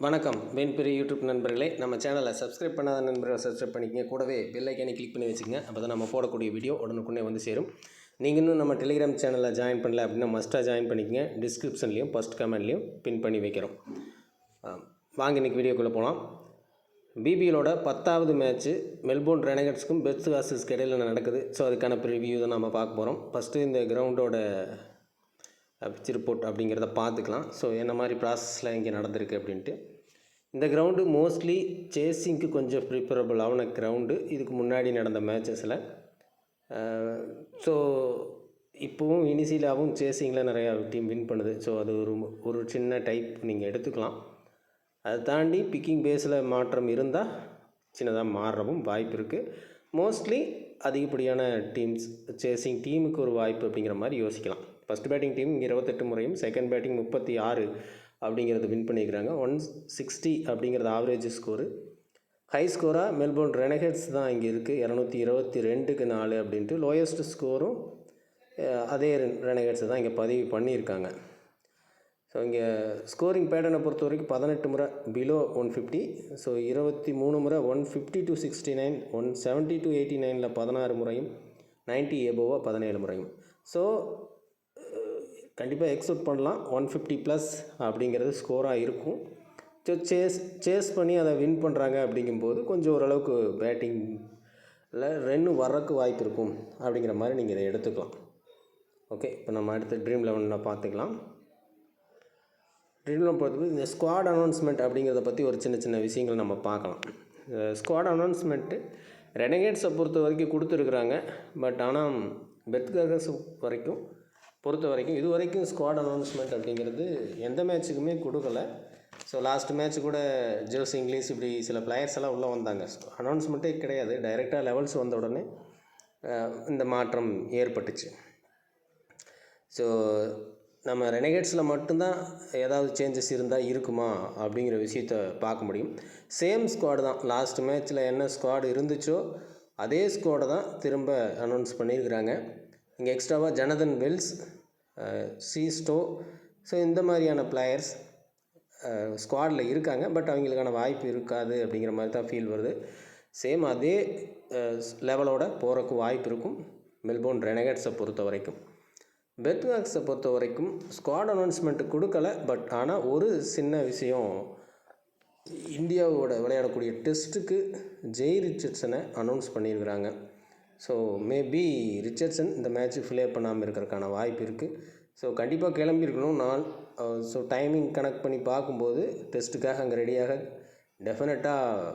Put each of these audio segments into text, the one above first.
வணக்கம் வெண்பெரி யூடியூப் நண்பர்களே, நம்ம சேனலை சப்ஸ்கிரைப் பண்ணாத நண்பர்களை சப்ஸ்கிரைப் பண்ணிக்கங்க. கூடவே பெல் ஐக்கானை கிளிக் பண்ணி வச்சுக்கங்க. அப்போ தான் நம்ம போடக்கூடிய வீடியோ உடனுக்குடனே வந்து சேரும். நீங்கள் இன்னும் நம்ம டெலிகிராம் சேனலில் ஜாயின் பண்ணல அப்படின்னா மஸ்ட்டாக ஜாயின் பண்ணிக்கங்க. டிஸ்கிரிப்ஷன்லேயும் ஃபஸ்ட் கமெண்ட்லேயும் பின் பண்ணி வைக்கிறோம். வாங்க இன்றைக்கி வீடியோக்குள்ளே போகலாம். பிபிஎலோட 10வது மேட்ச்சு மெல்போர்ன் ரெனகட்ஸ்க்கும் பெர்த் வாசல்ஸ்க்கு இடையில் நடக்குது. ஸோ அதுக்கான ப்ரிவியூ தான் நம்ம பார்க்க போகிறோம். ஃபஸ்ட்டு இந்த கிரவுண்டோட பிச் ரிப்போர்ட் அப்படிங்கிறத பார்த்துக்கலாம். ஸோ என்ன மாதிரி ப்ராசஸில் இங்கே நடந்திருக்கு அப்படின்ட்டு. இந்த கிரவுண்டு மோஸ்ட்லி சேஸிங்க்கு கொஞ்சம் ப்ரிப்பரபிள் ஆன கிரவுண்டு இதுக்கு முன்னாடி நடந்த மேட்சஸில். ஸோ இப்போவும் இனிஷியலாகவும் சேஸிங்கில் நிறையா டீம் வின் பண்ணுது. ஸோ அது ஒரு சின்ன டைப் நீங்கள் எடுத்துக்கலாம். அதை தாண்டி பிக்கிங் பேஸில் மாற்றம் இருந்தால் சின்னதாக மாறவும் வாய்ப்பு இருக்குது. மோஸ்ட்லி அதிகப்படியான டீம்ஸ் சேஸிங் டீமுக்கு ஒரு வாய்ப்பு அப்படிங்கிற மாதிரி யோசிக்கலாம். ஃபஸ்ட் பேட்டிங் டீம் இங்கே 28 முறையும், செகண்ட் பேட்டிங் 36 அப்படிங்கிறது வின் பண்ணிக்கிறாங்க. 160 அப்படிங்கிறது ஆவரேஜ் ஸ்கோரு. ஹை ஸ்கோராக மெல்போர்ன் ரெனகட்ஸ் தான் இங்கே இருக்குது, 222க்கு 4 அப்படின்ட்டு. லோயஸ்ட் ஸ்கோரும் அதே ரெனகட்ஸ் தான் இங்கே பதிவு பண்ணியிருக்காங்க. ஸோ இங்கே ஸ்கோரிங் பேட்டர்னை பொறுத்த வரைக்கும் 18 முறை பிலோ 150. ஸோ 23 முறை 150 to 69, 170 to 89 16 முறையும், 90 எபோவாக 17 முறையும். ஸோ கண்டிப்பாக எக்ஸ்பெக்ட் பண்ணலாம் 150+ அப்படிங்கிறது ஸ்கோராக இருக்கும். ஸோ சேஸ் பண்ணி அதை வின் பண்ணுறாங்க அப்படிங்கும்போது கொஞ்சம் ஓரளவுக்கு பேட்டிங்கில் ரன்னு வர்றதுக்கு வாய்ப்பு இருக்கும் அப்படிங்கிற மாதிரி நீங்கள் இதை எடுத்துக்கலாம். ஓகே, இப்போ நம்ம அடுத்து ட்ரீம் 11 பார்த்துக்கலாம். ட்ரீம் 11 பொறுத்தவரைக்கும் இந்த ஸ்குவாட் அனௌன்ஸ்மெண்ட் அப்படிங்கிறத பற்றி ஒரு சின்ன சின்ன விஷயங்கள் நம்ம பார்க்கலாம். ஸ்குவாட் அனௌன்ஸ்மெண்ட்டு ரெனகேட்ஸை பொறுத்த வரைக்கும் கொடுத்துருக்குறாங்க. பட் ஆனால் பெர்த் பொறுத்த வரைக்கும் இது வரைக்கும் ஸ்குவாட் அனௌன்ஸ்மெண்ட் அப்படிங்கிறது எந்த மேட்ச்சுக்குமே கொடுக்கல. ஸோ லாஸ்ட் மேட்ச் கூட ஜோஸ் இங்கிலீஷ் இப்படி சில பிளேயர்ஸ் எல்லாம் உள்ளே வந்தாங்க. அனௌன்ஸ்மெண்ட்டே கிடையாது. டைரெக்டாக லெவல்ஸ் வந்த உடனே இந்த மாற்றம் ஏற்பட்டுச்சு. ஸோ நம்ம ரெனகேட்ஸில் மட்டும்தான் ஏதாவது சேஞ்சஸ் இருந்தால் இருக்குமா அப்படிங்கிற விஷயத்த பார்க்க முடியும். சேம் ஸ்குவாடு தான். லாஸ்ட் மேட்ச்சில் என்ன ஸ்குவாடு இருந்துச்சோ அதே ஸ்குவாடை தான் திரும்ப அனௌன்ஸ் பண்ணியிருக்கிறாங்க. இங்கே எக்ஸ்ட்ராவாக ஜனதன் வெல்ஸ், சீஸ்டோ, ஸோ இந்த மாதிரியான பிளேயர்ஸ் ஸ்குவாடில் இருக்காங்க. பட் அவங்களுக்கான வாய்ப்பு இருக்காது அப்படிங்கிற மாதிரி தான் ஃபீல் வருது. சேம் அதே லெவலோட போகிறக்கு வாய்ப்பு இருக்கும் மெல்போர்ன் ரெனகட்ஸை பொறுத்த வரைக்கும். பெர்த் பொறுத்த வரைக்கும் ஸ்குவாட் அனௌன்ஸ்மெண்ட்டு கொடுக்கல. பட் ஆனால் ஒரு சின்ன விஷயம், இந்தியாவோட விளையாடக்கூடிய டெஸ்ட்டுக்கு ஜெய் ரிச்சர்ட்சனை அனௌன்ஸ் பண்ணியிருக்கிறாங்க. ஸோ மேபி ரிச்சர்ட்சன் இந்த மேட்ச்சு ஃபிளே பண்ணாமல் இருக்கிறதுக்கான வாய்ப்பு இருக்குது. ஸோ கண்டிப்பாக கிளம்பியிருக்கணும் ஸோ டைமிங் கனெக்ட் பண்ணி பார்க்கும்போது டெஸ்ட்டுக்காக அங்கே ரெடியாக டெஃபினட்டாக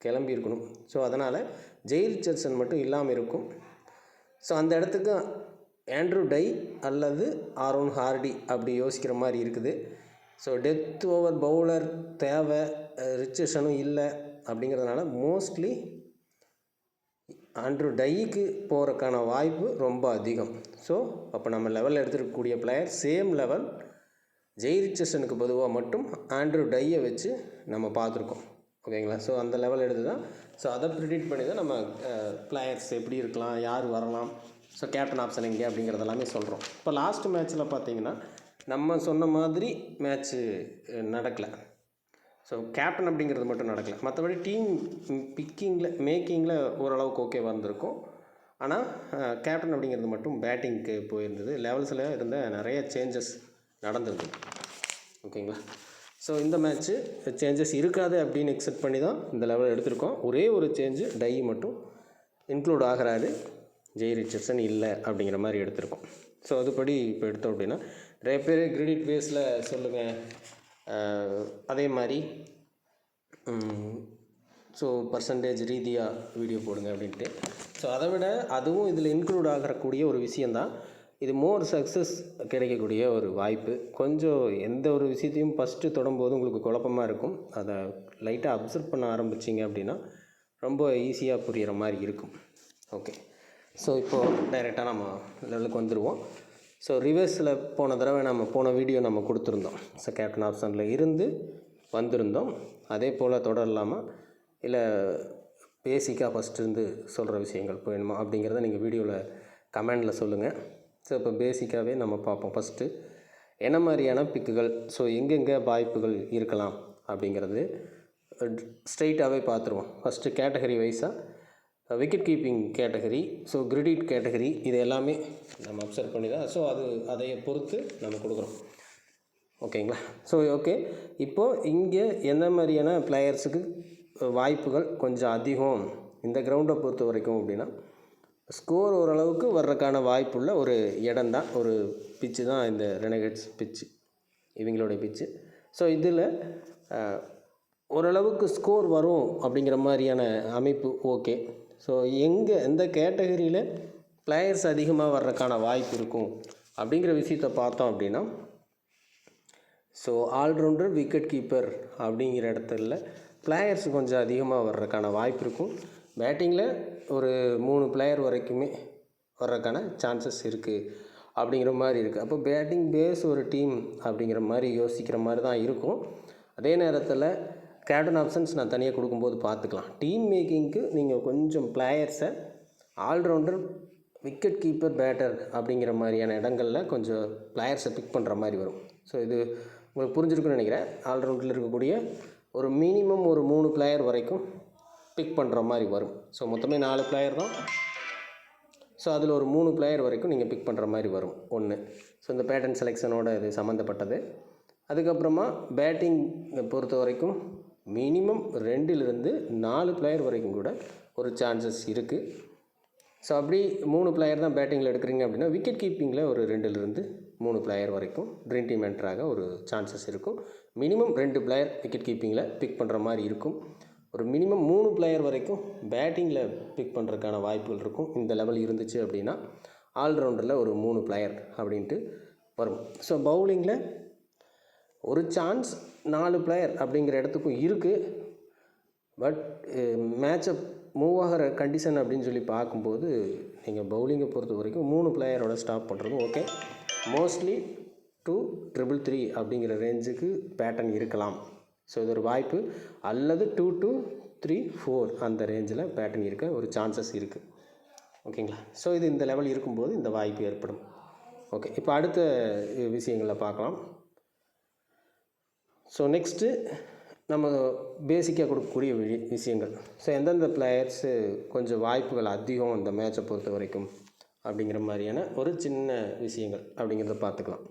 கிளம்பியிருக்கணும். ஸோ அதனால் ஜெய் ரிச்சர்ட்சன் மட்டும் இல்லாமல் இருக்கும். ஸோ அந்த இடத்துக்கு ஆண்ட்ரூ டை அல்லது ஆரோன் ஹார்டி அப்படி யோசிக்கிற மாதிரி இருக்குது. ஸோ டெத் ஓவர் பவுலர் தேவை, ரிச்சர்ட்சனும் இல்லை அப்படிங்கிறதுனால மோஸ்ட்லி ஆண்ட்ரூ டைக்கு போகிறக்கான வாய்ப்பு ரொம்ப அதிகம். ஸோ அப்போ நம்ம லெவலில் எடுத்துருக்கக்கூடிய பிளேயர் சேம் லெவல் ஜெய் ரிச்சர்ட்சனுக்கு பொதுவாக மட்டும் ஆண்ட்ரூ டையை வச்சு நம்ம பார்த்துருக்கோம். ஓகேங்களா? ஸோ அந்த லெவல் எடுத்து தான், ஸோ அதை ப்ரிடிக்ட் பண்ணி தான் நம்ம பிளேயர்ஸ் எப்படி இருக்கலாம், யார் வரலாம், ஸோ கேப்டன் ஆப்ஷன் எங்கே அப்படிங்கிறது எல்லாமே சொல்கிறோம். இப்போ லாஸ்ட் மேட்ச்சில் பார்த்தீங்கன்னா நம்ம சொன்ன மாதிரி மேட்ச்சு நடக்கலை. ஸோ கேப்டன் அப்படிங்கிறது மட்டும் நடக்கலை. மற்றபடி டீம் மேக்கிங்கில் ஓரளவுக்கு ஓகே வந்திருக்கும். ஆனால் கேப்டன் அப்படிங்கிறது மட்டும் பேட்டிங்க்கு போயிருந்தது. லெவல்ஸில் இருந்த நிறைய சேஞ்சஸ் நடந்திருக்கு. ஓகேங்களா? ஸோ இந்த மேட்ச்சு சேஞ்சஸ் இருக்காது அப்படின்னு எக்ஸ்பெக்ட் பண்ணி தான் இந்த லெவல் எடுத்திருக்கோம். ஒரே ஒரு சேஞ்சு டை மட்டும் இன்க்ளூட் ஆகிறாரு, ஜெய் ரிச்சர்ட்சன் இல்லை அப்படிங்கிற மாதிரி எடுத்திருக்கோம். ஸோ அதுபடி இப்போ எடுத்தோம் அப்படின்னா நிறைய பேர் கிரெடிட் பேஸில் சொல்லுங்கள், அதே மாதிரி ஸோ பர்சன்டேஜ் ரீதியாக வீடியோ போடுங்க அப்படின்ட்டு. ஸோ அதை விட அதுவும் இதில் இன்க்ளூட் ஆகக்கூடிய ஒரு விஷயந்தான். இது மோர் சக்ஸஸ் கிடைக்கக்கூடிய ஒரு வாய்ப்பு. கொஞ்சம் எந்த ஒரு விஷயத்தையும் ஃபஸ்ட்டு தொடும்போது உங்களுக்கு குழப்பமாக இருக்கும். அதை லைட்டாக அப்சர்வ் பண்ண ஆரம்பிச்சிங்க அப்படின்னா ரொம்ப ஈஸியாக புரிகிற மாதிரி இருக்கும். ஓகே, ஸோ இப்போது டைரெக்டாக நம்ம லெவலுக்கு வந்துடுவோம். ஸோ ரிவர்ஸில் போன தடவை போன வீடியோ நம்ம கொடுத்துருந்தோம். ஸோ கேப்டன் ஆப்ஷனில் இருந்து வந்திருந்தோம். அதே போல் தொடரலாமா இல்லை பேசிக்காக ஃபஸ்ட்டு இருந்து சொல்கிற விஷயங்கள் போயிடுமா அப்படிங்கிறத நீங்கள் வீடியோவில் கமெண்டில் சொல்லுங்கள். ஸோ இப்போ பேசிக்காகவே நம்ம பார்ப்போம். ஃபஸ்ட்டு என்ன மாதிரியான பிக்குகள், ஸோ எங்கெங்கே வாய்ப்புகள் இருக்கலாம் அப்படிங்கிறது ஸ்ட்ரெயிட்டாகவே பார்த்துருவோம். ஃபஸ்ட்டு கேட்டகரி வைஸாக wicket keeping category, so credit category, இது எல்லாமே நம்ம அப்சர்வ் பண்ணி தான், ஸோ அதை பொறுத்து நம்ம கொடுக்குறோம். ஓகேங்களா? ஸோ ஓகே, இப்போது இங்கே எந்த மாதிரியான பிளேயர்ஸுக்கு வாய்ப்புகள் கொஞ்சம் அதிகம் இந்த கிரவுண்டை பொறுத்த வரைக்கும் அப்படின்னா, ஸ்கோர் ஓரளவுக்கு வர்றதுக்கான வாய்ப்புள்ள ஒரு இடம் தான், ஒரு பிச்சு தான் இந்த ரெனகேட்ஸ் பிச்சு, இவங்களுடைய பிச்சு. ஸோ இதில் ஓரளவுக்கு ஸ்கோர் வரும் அப்படிங்கிற மாதிரியான அமைப்பு ஓகே. ஸோ எந்த கேட்டகரியில் பிளேயர்ஸ் அதிகமாக வர்றதுக்கான வாய்ப்பு இருக்கும் அப்படிங்கிற விஷயத்தை பார்த்தோம் அப்படின்னா, ஸோ ஆல்ரவுண்டர், விக்கெட் கீப்பர் அப்படிங்கிற இடத்துல பிளேயர்ஸ் கொஞ்சம் அதிகமாக வர்றதுக்கான வாய்ப்பு இருக்கும். பேட்டிங்கில் ஒரு 3 பிளேயர் வரைக்குமே வர்றதுக்கான சான்சஸ் இருக்குது அப்படிங்கிற மாதிரி இருக்குது. அப்போ பேட்டிங் பேஸ் ஒரு டீம் அப்படிங்கிற மாதிரி யோசிக்கிற மாதிரி தான் இருக்கும். அதே நேரத்தில் கேப்டன் ஆப்ஷன்ஸ் நான் தனியாக கொடுக்கும்போது பார்த்துக்கலாம். டீம் மேக்கிங்க்கு நீங்கள் கொஞ்சம் பிளேயர்ஸை ஆல்ரவுண்டர், விக்கெட் கீப்பர், பேட்டர் அப்படிங்கிற மாதிரியான இடங்களில் கொஞ்சம் பிளேயர்ஸை பிக் பண்ணுற மாதிரி வரும். ஸோ இது உங்களுக்கு புரிஞ்சிருக்குன்னு நினைக்கிறேன். ஆல்ரவுண்டில் இருக்கக்கூடிய ஒரு மினிமம் ஒரு 3 பிளேயர் வரைக்கும் பிக் பண்ணுற மாதிரி வரும். ஸோ மொத்தமே 4 பிளேயர் தான். ஸோ அதில் ஒரு 3 பிளேயர் வரைக்கும் நீங்கள் பிக் பண்ணுற மாதிரி வரும் ஒன்று. ஸோ இந்த பேட்டர்ன் செலெக்ஷனோட இது சம்மந்தப்பட்டது. அதுக்கப்புறமா பேட்டிங் பொறுத்த வரைக்கும் மினிமம் 2லிருந்து 4 பிளேயர் வரைக்கும் கூட ஒரு சான்சஸ் இருக்குது. ஸோ அப்படி 3 பிளேயர் தான் பேட்டிங்கில் எடுக்கிறீங்க அப்படின்னா, விக்கெட் கீப்பிங்கில் ஒரு 2லிருந்து 3 பிளேயர் வரைக்கும் ட்ரீம் டீம் என்ட்ராக ஒரு சான்சஸ் இருக்கும். மினிமம் 2 பிளேயர் விக்கெட் கீப்பிங்கில் பிக் பண்ணுற மாதிரி இருக்கும். ஒரு மினிமம் 3 பிளேயர் வரைக்கும் பேட்டிங்கில் பிக் பண்ணுறதுக்கான வாய்ப்புகள் இருக்கும். இந்த லெவல் இருந்துச்சு அப்படின்னா ஆல்ரவுண்டரில் ஒரு 3 பிளேயர் அப்படின்ட்டு வரும். ஸோ பவுலிங்கில் ஒரு சான்ஸ் 4 பிளேயர் அப்படிங்கிற இடத்துக்கும் இருக்குது. பட் மேட்சை மூவ் ஆகிற கண்டிஷன் அப்படின்னு சொல்லி பார்க்கும்போது நீங்கள் பவுலிங்கை பொறுத்த வரைக்கும் 3 பிளேயரோட ஸ்டாப் பண்ணுறதும் ஓகே. மோஸ்ட்லி 2, 3 அப்படிங்கிற ரேஞ்சுக்கு பேட்டர்ன் இருக்கலாம். ஸோ இது ஒரு வாய்ப்பு. அல்லது 2 to 3, 4 அந்த ரேஞ்சில் பேட்டர்ன் இருக்க ஒரு சான்சஸ் இருக்குது. ஓகேங்களா? ஸோ இது இந்த லெவல் இருக்கும்போது இந்த வாய்ப்பு ஏற்படும். ஓகே, இப்போ அடுத்த விஷயங்களை பார்க்கலாம். ஸோ நெக்ஸ்ட்டு நம்ம பேசிக்காக கொடுக்கக்கூடிய விஷயங்கள். ஸோ எந்தெந்த பிளேயர்ஸு கொஞ்சம் வாய்ப்புகள் அதிகம் இந்த மேட்சை பொறுத்த வரைக்கும் அப்படிங்கிற மாதிரியான ஒரு சின்ன விஷயங்கள் அப்படிங்கிறத பார்த்துக்கலாம்.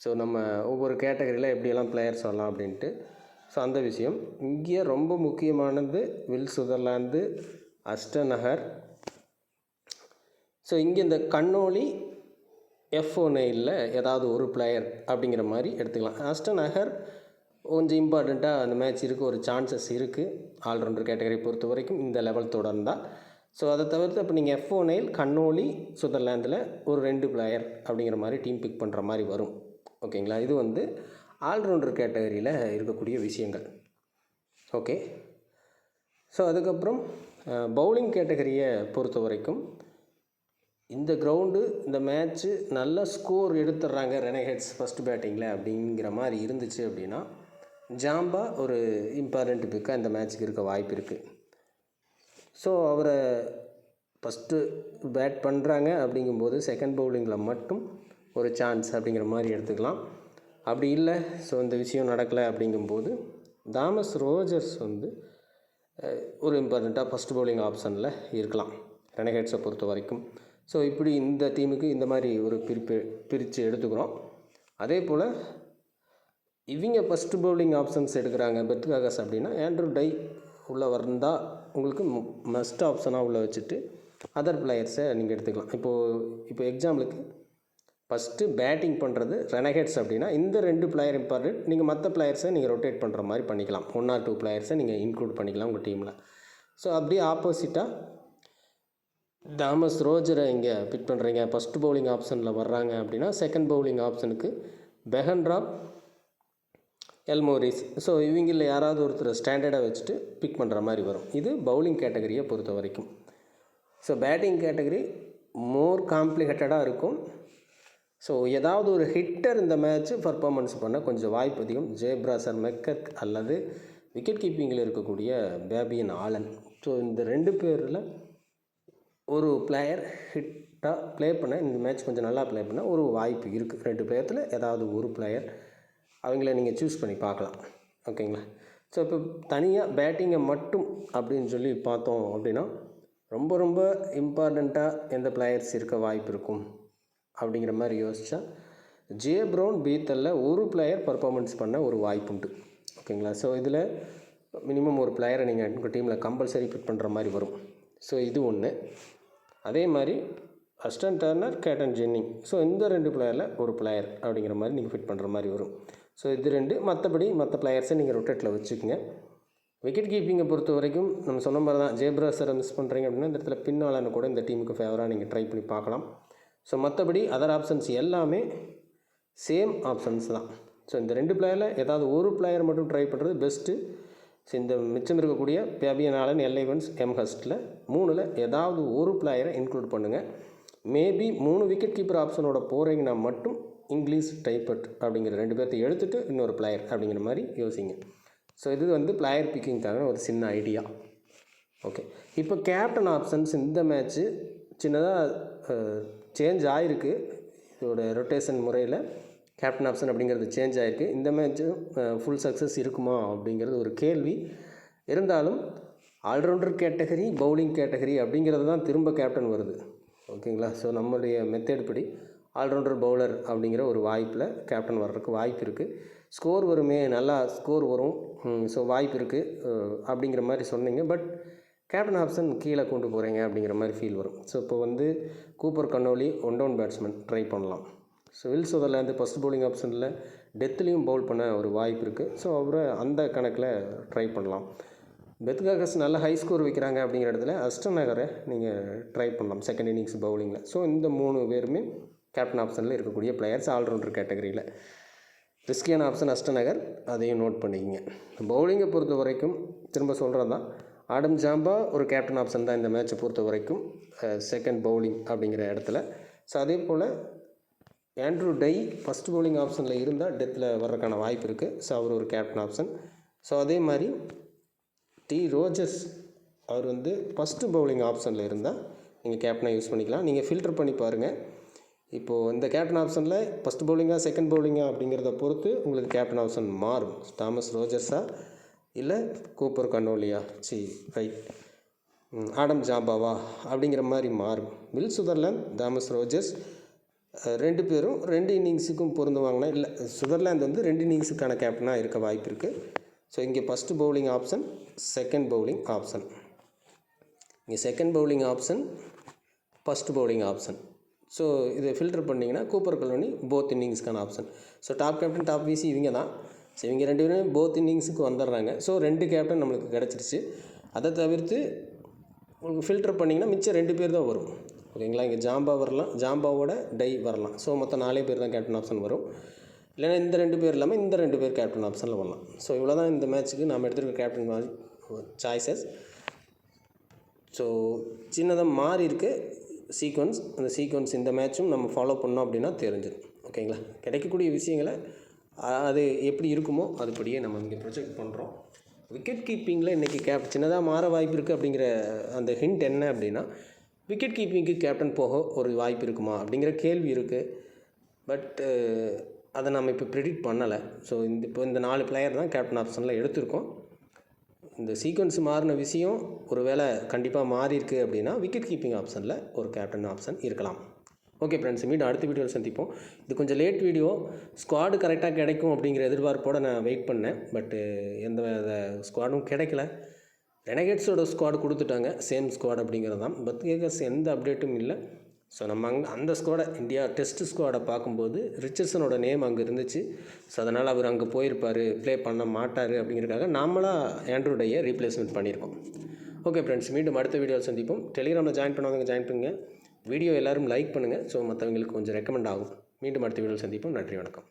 ஸோ நம்ம ஒவ்வொரு கேட்டகரியில் எப்படியெல்லாம் பிளேயர்ஸ் வரலாம் அப்படின்ட்டு. ஸோ அந்த விஷயம் இங்கே ரொம்ப முக்கியமானது வில் சுதர்லாந்து, அஸ்டன் அகர். ஸோ இங்கே இந்த கண்ணோலி F09ல் ஏதாவது ஒரு பிளேயர் அப்படிங்கிற மாதிரி எடுத்துக்கலாம். அஸ்டன் அகர் கொஞ்சம் இம்பார்ட்டண்ட்டாக அந்த மேட்ச் இருக்க ஒரு சான்சஸ் இருக்குது ஆல்ரவுண்டர் கேட்டகரி பொறுத்த வரைக்கும் இந்த லெவல் தொடர்ந்தால். ஸோ அதை தவிர்த்து இப்போ நீங்கள் F09 கண்ணோலி சுதர்லாந்தில் ஒரு 2 பிளேயர் அப்படிங்கிற மாதிரி டீம் பிக் பண்ணுற மாதிரி வரும். ஓகேங்களா? இது ஆல்ரவுண்டர் கேட்டகரியில் இருக்கக்கூடிய விஷயங்கள். ஓகே, ஸோ அதுக்கப்புறம் பவுலிங் கேட்டகரியை பொறுத்த வரைக்கும் இந்த கிரவுண்டு இந்த மேட்ச்சு நல்ல ஸ்கோர் எடுத்துடுறாங்க ரெனகேட்ஸ் ஃபஸ்ட் பேட்டிங்கில் அப்படிங்கிற மாதிரி இருந்துச்சு அப்படின்னா ஜாம்பா ஒரு இம்பார்ட்டண்ட் பிக்காக இந்த மேட்ச்சுக்கு இருக்க வாய்ப்பு இருக்குது. ஸோ அவரை ஃபஸ்ட்டு பேட் பண்ணுறாங்க அப்படிங்கும்போது செகண்ட் பவுலிங்கில் மட்டும் ஒரு சான்ஸ் அப்படிங்கிற மாதிரி எடுத்துக்கலாம். அப்படி இல்லை, ஸோ இந்த விஷயம் நடக்கலை அப்படிங்கும்போது தாமஸ் ரோஜர்ஸ் ஒரு இம்பார்ட்டண்ட்டாக ஃபஸ்ட் பவுலிங் ஆப்ஷனில் இருக்கலாம் ரெனகேட்ஸை பொறுத்த வரைக்கும். ஸோ இப்படி இந்த டீமுக்கு இந்த மாதிரி ஒரு பிரித்து எடுத்துக்கிறோம். அதே போல் இவங்க ஃபஸ்ட்டு பவுலிங் ஆப்ஷன்ஸ் எடுக்கிறாங்க பெத்காகஸ் அப்படின்னா ஆண்ட்ரூ டை உள்ளே வந்தால் உங்களுக்கு மஸ்ட் ஆப்ஷனாக உள்ளே வச்சுட்டு அதர் பிளேயர்ஸை நீங்கள் எடுத்துக்கலாம். இப்போ எக்ஸாம்பிளுக்கு ஃபஸ்ட்டு பேட்டிங் பண்ணுறது ரெனகேட்ஸ் அப்படின்னா இந்த 2 பிளேயர் இம்பார்ட்டன்ட். நீங்கள் மற்ற பிளேயர்ஸை நீங்கள் ரொட்டேட் பண்ணுற மாதிரி பண்ணிக்கலாம். 1 or 2 பிளேயர்ஸை நீங்கள் இன்க்ளூட் பண்ணிக்கலாம் உங்கள் டீமில். ஸோ அப்படியே ஆப்போசிட்டாக தாமஸ் ரோஜரை இங்கே பிக் பண்ணுறீங்க, ஃபஸ்ட்டு பவுலிங் ஆப்ஷனில் வர்றாங்க அப்படின்னா செகண்ட் பவுலிங் ஆப்ஷனுக்கு பெஹன்ராப், எல்மோரிஸ். ஸோ இவங்களில் யாராவது ஒருத்தர் ஸ்டாண்டர்டாக வச்சுட்டு பிக் பண்ணுற மாதிரி வரும். இது பவுலிங் கேட்டகரியை பொறுத்த வரைக்கும். ஸோ பேட்டிங் கேட்டகரி மோர் காம்ப்ளிகேட்டடாக இருக்கும். ஸோ ஏதாவது ஒரு ஹிட்டர் இந்த மேட்ச்சு பர்ஃபார்மன்ஸ் பண்ண கொஞ்சம் வாய்ப்பு அதிகம். ஜேப்ராசர் மெக்கர்க் அல்லது விக்கெட் கீப்பிங்கில் இருக்கக்கூடிய பேபியன் ஆலன். ஸோ இந்த 2 பேரில் ஒரு பிளேயர் டீசெண்டாக ப்ளே பண்ண, இந்த மேட்ச் கொஞ்சம் நல்லா ப்ளே பண்ண ஒரு வாய்ப்பு இருக்குது. 2 பிளேயத்தில் ஏதாவது ஒரு பிளேயர் அவங்கள நீங்கள் சூஸ் பண்ணி பார்க்கலாம். ஓகேங்களா? ஸோ இப்போ தனியாக பேட்டிங்கை மட்டும் அப்படின்னு சொல்லி பார்த்தோம் அப்படின்னா, ரொம்ப ரொம்ப இம்பார்ட்டண்ட்டாக எந்த பிளேயர்ஸ் இருக்க வாய்ப்பு இருக்கும் அப்படிங்கிற மாதிரி யோசித்தா, ஜே ப்ரவுன் பீத்தலில் ஒரு பிளேயர் பர்ஃபார்மன்ஸ் பண்ண ஒரு வாய்ப்பு உண்டு. ஓகேங்களா? ஸோ இதில் மினிமம் ஒரு பிளேயரை நீங்கள் உங்கள் டீமில் கம்பல்சரி ஃபிட் பண்ணுற மாதிரி வரும். ஸோ இது ஒன்று. அதே மாதிரி அஸ்டன் டர்னர், கேட்டன் ஜென்னிங், ஸோ இந்த 2 பிளேயரில் ஒரு பிளேயர் அப்படிங்கிற மாதிரி நீங்கள் ஃபிட் பண்ணுற மாதிரி வரும். ஸோ இது 2. மற்றபடி மற்ற பிளேயர்ஸை நீங்கள் ரொட்டேட்டில் வச்சுக்கோங்க. விக்கெட் கீப்பிங்கை பொறுத்த வரைக்கும் நம்ம சொன்ன மாதிரி தான், ஜேப்ராஸரை மிஸ் பண்ணுறீங்க அப்படின்னா இந்த இடத்துல பின்னாலன்னு கூட இந்த டீமுக்கு ஃபேவராக நீங்கள் ட்ரை பண்ணி பார்க்கலாம். ஸோ மற்றபடி அதர் ஆப்ஷன்ஸ் எல்லாமே சேம் ஆப்ஷன்ஸ் தான். ஸோ இந்த 2 பிளேயரில் ஏதாவது ஒரு பிளேயர் மட்டும் ட்ரை பண்ணுறது பெஸ்ட்டு. ஸோ இந்த மிச்சம் இருக்கக்கூடிய ஃபேபியன் ஆலன், எல் ஈவன்ஸ், எம் ஹஸ்ட்டில் 3ல் ஏதாவது ஒரு பிளேயரை இன்க்ளூட் பண்ணுங்கள். மேபி 3 விக்கெட் கீப்பர் ஆப்ஷனோட போகிறீங்கன்னா மட்டும் இங்கிலீஷ் டைப்பட் அப்படிங்கிற 2 பேர்த்தை எடுத்துகிட்டு இன்னொரு பிளேயர் அப்படிங்கிற மாதிரி யோசிங்க. ஸோ இது வந்து பிளேயர் பிக்கிங்கான ஒரு சின்ன ஐடியா. ஓகே, இப்போ கேப்டன் ஆப்ஷன்ஸ் இந்த மேட்ச்சு சின்னதாக சேஞ்ச் ஆகிருக்கு. இதோட ரொட்டேஷன் முறையில் கேப்டன் ஆப்ஷன் அப்படிங்கிறது சேஞ்ச் ஆகிருக்கு. இந்த மேட்ச்சு ஃபுல் சக்ஸஸ் இருக்குமா அப்படிங்கிறது ஒரு கேள்வி. இருந்தாலும் ஆல்ரவுண்டர் கேட்டகரி, பவுலிங் கேட்டகரி அப்படிங்கிறது தான் திரும்ப கேப்டன் வருது. ஓகேங்களா? ஸோ நம்மளுடைய மெத்தட் படி ஆல்ரவுண்டர் பவுலர் அப்படிங்கிற ஒரு வாய்ப்பில் கேப்டன் வர்றதுக்கு வாய்ப்பு இருக்குது. ஸ்கோர் வருமே, நல்லா ஸ்கோர் வரும், ஸோ வாய்ப்பு இருக்குது அப்படிங்கிற மாதிரி சொன்னீங்க. பட் கேப்டன் ஆப்ஷன் கீழே கொண்டு போகிறீங்க அப்படிங்கிற மாதிரி ஃபீல் வரும். ஸோ இப்போ வந்து கூப்பர் கன்னோலி 1 டவுன் பேட்ஸ்மேன் ட்ரை பண்ணலாம். ஸோ வில் சுதர்லாந்து ஃபஸ்ட் பவுலிங் ஆப்ஷனில் டெத்துலேயும் பவுல் பண்ண ஒரு வாய்ப்பு இருக்குது. ஸோ அவரை அந்த கணக்கில் ட்ரை பண்ணலாம். பெத்காகஸ் நல்ல ஹை ஸ்கோர் வைக்கிறாங்க அப்படிங்கிற இடத்துல அஸ்டன் நகரை நீங்கள் ட்ரை பண்ணலாம் செகண்ட் இன்னிங்ஸ் பவுலிங்கில். ஸோ இந்த 3 பேருமே கேப்டன் ஆப்ஷனில் இருக்கக்கூடிய பிளேயர்ஸ் ஆல்ரவுண்டர் கேட்டகரியில். ரிஸ்கியான ஆப்ஷன் அஸ்டன் நகர், அதையும் நோட் பண்ணிக்கிங்க. பவுலிங்கை பொறுத்த வரைக்கும் திரும்ப சொல்கிறது தான், ஆடம் ஜாம்பா ஒரு கேப்டன் ஆப்ஷன் தான் இந்த மேட்சை பொறுத்த வரைக்கும் செகண்ட் பவுலிங் அப்படிங்கிற இடத்துல. ஸோ அதே போல் ஆண்ட்ரூ டை ஃபஸ்ட் பவுலிங் ஆப்ஷனில் இருந்தால் டெத்தில் வர்றதுக்கான வாய்ப்பு இருக்குது. ஸோ அவர் ஒரு கேப்டன் ஆப்ஷன். ஸோ அதே மாதிரி டி ரோஜர்ஸ் அவர் வந்து ஃபஸ்ட்டு பவுலிங் ஆப்ஷனில் இருந்தால் நீங்கள் கேப்டனாக யூஸ் பண்ணிக்கலாம். நீங்கள் ஃபில்டர் பண்ணி பாருங்கள். இப்போது இந்த கேப்டன் ஆப்ஷனில் ஃபஸ்ட் பவுலிங்காக செகண்ட் பவுலிங்காக அப்படிங்கிறத பொறுத்து உங்களுக்கு கேப்டன் ஆப்ஷன் மாறும். தாமஸ் ரோஜர்ஸா இல்லை கூப்பர் கன்னோலியா, ரைட், ஆடம் ஜாம்பாவா அப்படிங்கிற மாதிரி மாறும். வில் சுதர்லாந்து, தாமஸ் ரோஜர்ஸ் 2 பேரும் 2 இன்னிங்ஸுக்கும் பொருந்துவாங்கன்னா, இல்லை சுதர்லாந்து வந்து 2 இன்னிங்ஸுக்கான கேப்டனாக இருக்க வாய்ப்பு இருக்குது. ஸோ இங்கே first bowling option, second bowling option, இங்கே second bowling option, first bowling option. So இதை ஃபில்டர் பண்ணிங்கன்னா கூப்பர் கல்லோனி போத் இன்னிங்ஸ்க்கான option. So top captain, top VC இவங்க தான். ஸோ இவங்க 2 பேரும் போத் இன்னிங்ஸுக்கு வந்துடுறாங்க. ஸோ 2 கேப்டன் நம்மளுக்கு கிடச்சிருச்சு. அதை தவிர்த்து உங்களுக்கு ஃபில்டர் பண்ணிங்கன்னா மிச்சம் 2 பேர் தான் வரும். ஓகேங்களா? இங்கே ஜாம்பா வரலாம், ஜாம்பாவோட டை வரலாம். ஸோ மொத்தம் 4 பேர் தான் கேப்டன் ஆப்ஷன் வரும். இல்லைனா இந்த 2 பேர் இல்லாமல் இந்த 2 பேர் கேப்டன் ஆப்ஷனில் வரலாம். ஸோ இவ்வளோ தான் இந்த மேட்ச்சுக்கு நாம் எடுத்துருக்க கேப்டன் சாய்ஸஸ். ஸோ சின்னதாக மாறி இருக்குது சீக்வன்ஸ். அந்த சீக்வன்ஸ் இந்த மேட்சும் நம்ம ஃபாலோ பண்ணோம் அப்படின்னா தெரிஞ்சிடும். ஓகேங்களா? கிடைக்கக்கூடிய விஷயங்களை அது எப்படி இருக்குமோ அதுபடியே நம்ம இங்கே ப்ரொஜெக்ட் பண்ணுறோம். விக்கெட் கீப்பிங்கில் இன்றைக்கி சின்னதாக மாற வாய்ப்பு இருக்குது அப்படிங்கிற அந்த ஹிண்ட் என்ன அப்படின்னா, விக்கெட் கீப்பிங்க்கு கேப்டன் போக ஒரு வாய்ப்பு இருக்குமா அப்படிங்கிற கேள்வி இருக்குது. பட் அதை நம்ம இப்போ ப்ரெடிக்ட் பண்ணலை. ஸோ இப்போ இந்த 4 பிளேயர் தான் கேப்டன் ஆப்ஷனில் எடுத்திருக்கோம். இந்த சீக்வன்ஸ் மாறின விஷயம் ஒரு வேளை கண்டிப்பாக மாறி இருக்குது அப்படின்னா விக்கெட் கீப்பிங் ஆப்ஷனில் ஒரு கேப்டன் ஆப்ஷன் இருக்கலாம். ஓகே ஃப்ரெண்ட்ஸ், மீண்டும் அடுத்த வீடியோவில் சந்திப்போம். இது கொஞ்சம் லேட் வீடியோ, ஸ்குவாடு கரெக்டாக கிடைக்கும் அப்படிங்கிற எதிர்பார்ப்போடு நான் வெயிட் பண்ணேன். பட்டு எந்த ஸ்குவாடும் கிடைக்கல. ரெனகேட்ஸோட ஸ்குவாடு கொடுத்துட்டாங்க, சேம் ஸ்குவாட் அப்படிங்கிறது தான். பத்கேகர்ஸ் எந்த அப்டேட்டும் இல்லை. ஸோ நம்ம அந்த ஸ்குவாடை, இந்தியா டெஸ்ட் ஸ்குவாடை பார்க்கும்போது ரிச்சர்சனோட நேம் அங்கே இருந்துச்சு. ஸோ அதனால் அவர் அங்கே போயிருப்பார், ப்ளே பண்ண மாட்டார் அப்படிங்கிறதுக்காக நாமளாக ஆண்ட்ரூ டையை ரீப்ளேஸ்மெண்ட் பண்ணியிருக்கோம். ஓகே ஃப்ரெண்ட்ஸ், மீண்டும் அடுத்த வீடியோவில் சந்திப்போம். டெலிகிராமில் ஜாயின் பண்ணாதவங்க ஜாயின் பண்ணுங்கள். வீடியோ எல்லோரும் லைக் பண்ணுங்கள். ஸோ மற்றவங்களுக்கு கொஞ்சம் ரெக்கமெண்ட் ஆகும். மீண்டும் அடுத்த வீடியோவில் சந்திப்போம். நன்றி, வணக்கம்.